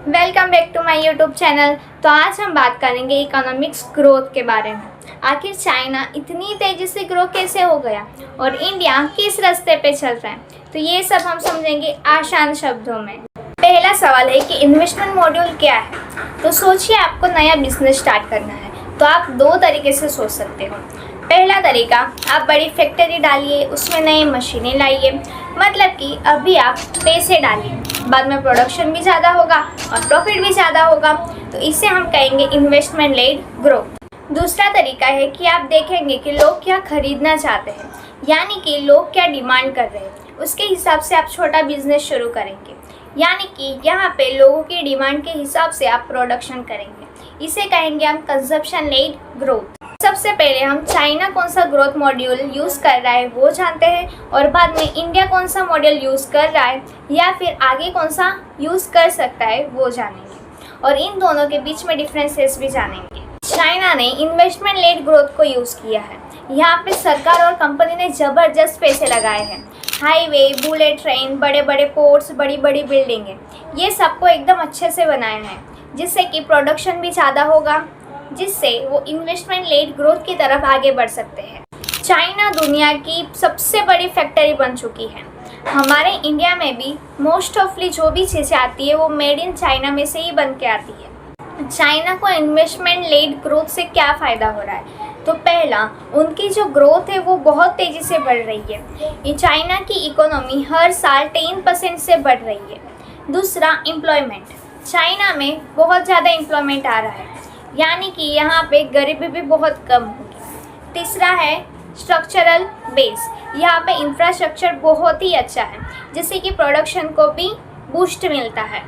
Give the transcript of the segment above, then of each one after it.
Welcome back to my YouTube channel. तो आज हम बात करेंगे इकोनॉमिक्स ग्रोथ के बारे में। आखिर चाइना इतनी तेज़ी से ग्रो कैसे हो गया और इंडिया किस रास्ते पे चल रहा है, तो ये सब हम समझेंगे आसान शब्दों में। पहला सवाल है कि इन्वेस्टमेंट मॉड्यूल क्या है। तो सोचिए आपको नया बिजनेस स्टार्ट करना है तो आप दो तरीके से सोच सकते हो। पहला तरीका, आप बड़ी फैक्ट्री डालिए, उसमें नई मशीनें लाइए, मतलब कि अभी आप पैसे डालिए, बाद में प्रोडक्शन भी ज़्यादा होगा और प्रॉफिट भी ज़्यादा होगा, तो इसे हम कहेंगे इन्वेस्टमेंट लेड ग्रोथ। दूसरा तरीका है कि आप देखेंगे कि लोग क्या खरीदना चाहते हैं, यानी कि लोग क्या डिमांड कर रहे हैं, उसके हिसाब से आप छोटा बिजनेस शुरू करेंगे, यानी कि यहाँ पे लोगों की डिमांड के हिसाब से आप प्रोडक्शन करेंगे। इसे कहेंगे हम कंजप्शन लेड ग्रोथ। सबसे पहले हम चाइना कौन सा ग्रोथ मॉड्यूल यूज़ कर रहा है वो जानते हैं, और बाद में इंडिया कौन सा मॉड्यूल यूज़ कर रहा है या फिर आगे कौन सा यूज़ कर सकता है वो जानेंगे, और इन दोनों के बीच में डिफरेंसेस भी जानेंगे। चाइना ने इन्वेस्टमेंट लेड ग्रोथ को यूज़ किया है। यहाँ पे सरकार और कंपनी ने ज़बरदस्त पैसे लगाए हैं। हाईवे, बुलेट ट्रेन, बड़े बड़े पोर्ट्स, बड़ी बड़ी बिल्डिंगें, ये सबको एकदम अच्छे से बनाया है, जिससे कि प्रोडक्शन भी ज़्यादा होगा, जिससे वो इन्वेस्टमेंट लेड ग्रोथ की तरफ आगे बढ़ सकते हैं। चाइना दुनिया की सबसे बड़ी फैक्ट्री बन चुकी है। हमारे इंडिया में भी मोस्ट ऑफली जो भी चीज़ें आती है वो मेड इन चाइना में से ही बन के आती है। चाइना को इन्वेस्टमेंट लेड ग्रोथ से क्या फ़ायदा हो रहा है, तो पहला, उनकी जो ग्रोथ है वो बहुत तेज़ी से बढ़ रही है। ये चाइना की इकोनॉमी हर साल 10% से बढ़ रही है। दूसरा, एम्प्लॉयमेंट, चाइना में बहुत ज़्यादा एम्प्लॉयमेंट आ रहा है, यानी कि यहाँ पे गरीबी भी बहुत कम होगी। तीसरा है स्ट्रक्चरल बेस, यहाँ पे इंफ्रास्ट्रक्चर बहुत ही अच्छा है, जिससे कि प्रोडक्शन को भी बूस्ट मिलता है।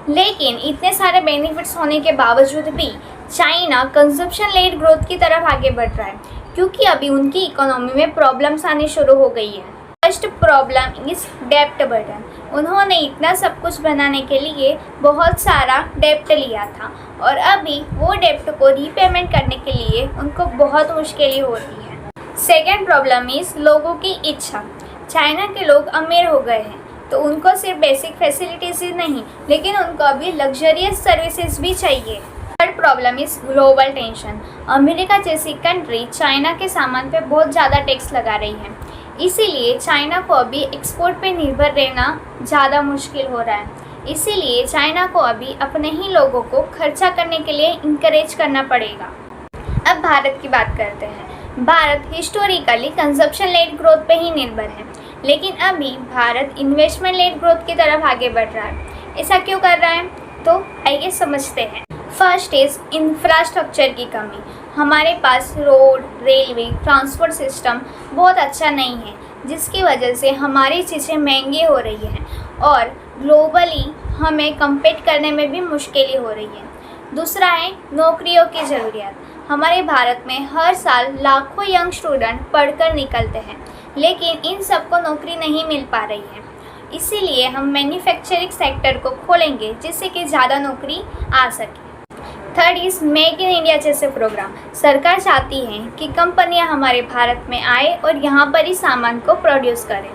लेकिन इतने सारे बेनिफिट्स होने के बावजूद भी चाइना कंजप्शन लेड ग्रोथ की तरफ आगे बढ़ रहा है, क्योंकि अभी उनकी इकोनॉमी में प्रॉब्लम्स आनी शुरू हो गई है। फर्स्ट प्रॉब्लम इज डेप्ट बर्डन। उन्होंने इतना सब कुछ बनाने के लिए बहुत सारा डेप्ट लिया था, और अभी वो डेप्ट को रीपेमेंट करने के लिए उनको बहुत मुश्किलें हो रही है। सेकेंड प्रॉब्लम इज लोगों की इच्छा। चाइना के लोग अमीर हो गए हैं, तो उनको सिर्फ बेसिक फैसिलिटीज़ ही नहीं, लेकिन उनको अभी लग्जरियस सर्विसेज भी चाहिए। Third problem is global tension. America जैसी कंट्री चाइना के सामान पे बहुत ज़्यादा टैक्स लगा रही है, इसीलिए चाइना को अभी एक्सपोर्ट पे निर्भर रहना ज़्यादा मुश्किल हो रहा है। इसीलिए चाइना को अभी अपने ही लोगों को खर्चा करने के लिए इंकरेज करना पड़ेगा। अब भारत की बात करते हैं। Bharat historically consumption led growth पे ही निर्भर है, लेकिन अभी भारत इन्वेस्टमेंट लेड ग्रोथ की तरफ आगे बढ़ रहा है। ऐसा क्यों कर रहा है, तो आइए समझते हैं। फर्स्ट इज इंफ्रास्ट्रक्चर की कमी। हमारे पास रोड, रेलवे, ट्रांसपोर्ट सिस्टम बहुत अच्छा नहीं है, जिसकी वजह से हमारी चीज़ें महंगी हो रही हैं और ग्लोबली हमें कम्पीट करने में भी मुश्किलें हो रही है। दूसरा है नौकरियों की ज़रूरियात। हमारे भारत में हर साल लाखों यंग स्टूडेंट पढ़कर निकलते हैं, लेकिन इन सबको नौकरी नहीं मिल पा रही है। इसीलिए हम मैन्युफैक्चरिंग सेक्टर को खोलेंगे, जिससे कि ज़्यादा नौकरी आ सके। Third is make in India जैसे प्रोग्राम। सरकार चाहती है कि कंपनियां हमारे भारत में आए और यहाँ पर ही सामान को प्रोड्यूस करें।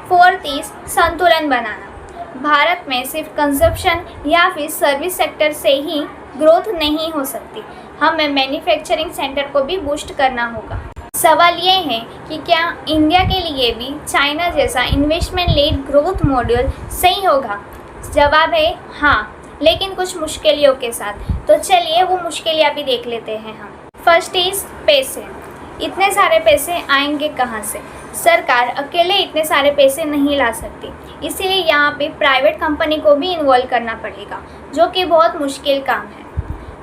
फोर्थ इज़ संतुलन बनाना। भारत में सिर्फ कंजप्शन या फिर सर्विस सेक्टर से ही ग्रोथ नहीं हो सकती, हमें मैन्युफैक्चरिंग सेंटर को भी बूस्ट करना होगा। सवाल ये है कि क्या इंडिया के लिए भी चाइना जैसा इन्वेस्टमेंट लेड ग्रोथ मॉड्यूल सही होगा? जवाब है हाँ, लेकिन कुछ मुश्किलों के साथ। तो चलिए वो मुश्किलें अभी देख लेते हैं हम। फर्स्ट इज पैसे। इतने सारे पैसे आएंगे कहाँ से? सरकार अकेले इतने सारे पैसे नहीं ला सकती, इसीलिए यहाँ पे प्राइवेट कंपनी को भी इन्वॉल्व करना पड़ेगा, जो कि बहुत मुश्किल काम है।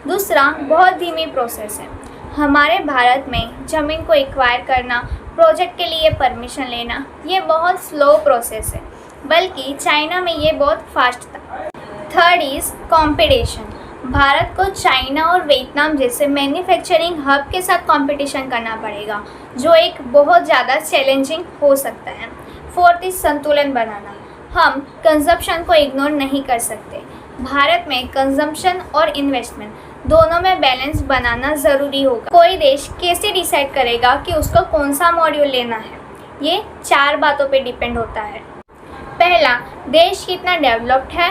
दूसरा, बहुत धीमी प्रोसेस है। हमारे भारत में ज़मीन को एक्वायर करना, प्रोजेक्ट के लिए परमिशन लेना, ये बहुत स्लो प्रोसेस है, बल्कि चाइना में ये बहुत फास्ट था। Third is competition. भारत को चाइना और वियतनाम जैसे मैन्युफैक्चरिंग हब के साथ कंपटीशन करना पड़ेगा, जो एक बहुत ज़्यादा चैलेंजिंग हो सकता है। फोर्थ इज़ संतुलन बनाना। हम कंजप्शन को इग्नोर नहीं कर सकते। भारत में कंजम्पशन और इन्वेस्टमेंट दोनों में बैलेंस बनाना ज़रूरी होगा। कोई देश कैसे डिसाइड करेगा कि उसको कौन सा मॉड्यूल लेना है? ये 4 बातों पे डिपेंड होता है। पहला, देश कितना डेवलप्ड है।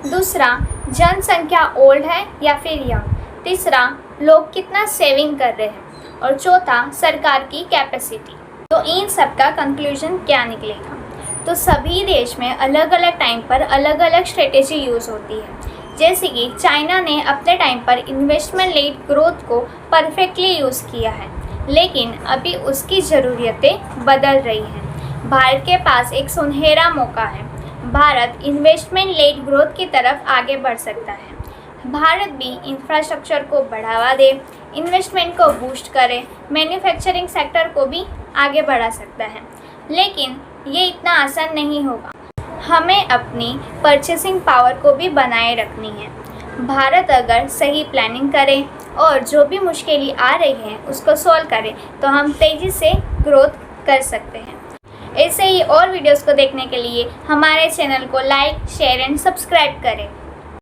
दूसरा, जनसंख्या ओल्ड है या फिर यंग। तीसरा, लोग कितना सेविंग कर रहे हैं। और चौथा, सरकार की कैपेसिटी। तो इन सब का कंक्लूजन क्या निकलेगा? तो सभी देश में अलग अलग टाइम पर अलग अलग स्ट्रेटेजी यूज़ होती है। जैसे कि चाइना ने अपने टाइम पर इन्वेस्टमेंट लेड ग्रोथ को परफेक्टली यूज़ किया है, लेकिन अभी उसकी ज़रूरतें बदल रही हैं। भारत के पास एक सुनहरा मौका है। भारत इन्वेस्टमेंट लेड ग्रोथ की तरफ आगे बढ़ सकता है। भारत भी इंफ्रास्ट्रक्चर को बढ़ावा दे, इन्वेस्टमेंट को बूस्ट करे, मैन्युफैक्चरिंग सेक्टर को भी आगे बढ़ा सकता है। लेकिन ये इतना आसान नहीं होगा। हमें अपनी परचेसिंग पावर को भी बनाए रखनी है। भारत अगर सही प्लानिंग करे और जो भी मुश्किलें आ रही हैं उसको सॉल्व करे तो हम तेज़ी से ग्रोथ कर सकते हैं। ऐसे ही और वीडियोस को देखने के लिए हमारे चैनल को लाइक, शेयर एंड सब्सक्राइब करें।